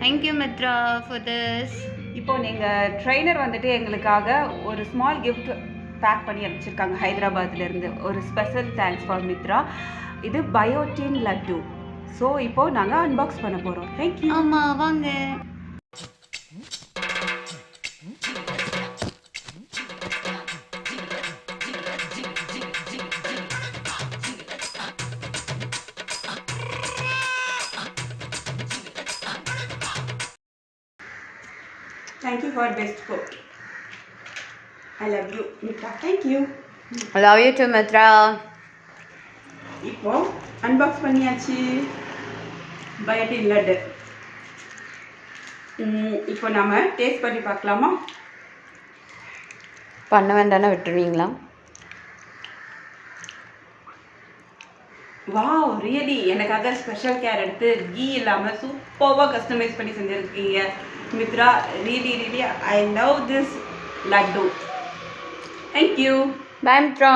Thank you Mitra for this. இப்போ நீங்கள் trainer வந்துட்டு எங்களுக்காக ஒரு ஸ்மால் கிஃப்ட் பேக் பண்ணி அனுப்பிச்சிருக்காங்க ஹைதராபாத்லேருந்து. ஒரு ஸ்பெஷல் தேங்க்ஸ் ஃபார் மித்ரா. இது பயோட்டின் லட்டு. ஸோ இப்போது நாங்கள் அன்பாக்ஸ் பண்ண போகிறோம். தேங்க்யூ. ஆமாம் வாங்க. Thank you for best coat. I love you, Mitra. Thank you. I love you too, Mitra. இப்போ அன்பாக்ஸ் பண்ணியாச்சு பயோட்டின் லட்டு. இப்போ நம்ம டேஸ்ட் பண்ணி பார்க்கலாமா? பண்ண வேண்டாம்னா விட்டுருவீங்களா? வாவ், ரியலி எனக்காக ஸ்பெஷல் கேர் எடுத்து கீ இல்லாமல் சூப்பராக கஸ்டமைஸ் பண்ணி செஞ்சுருக்கீங்க Mitra. Really really I love this laddu. Thank you. Bye, Mitra.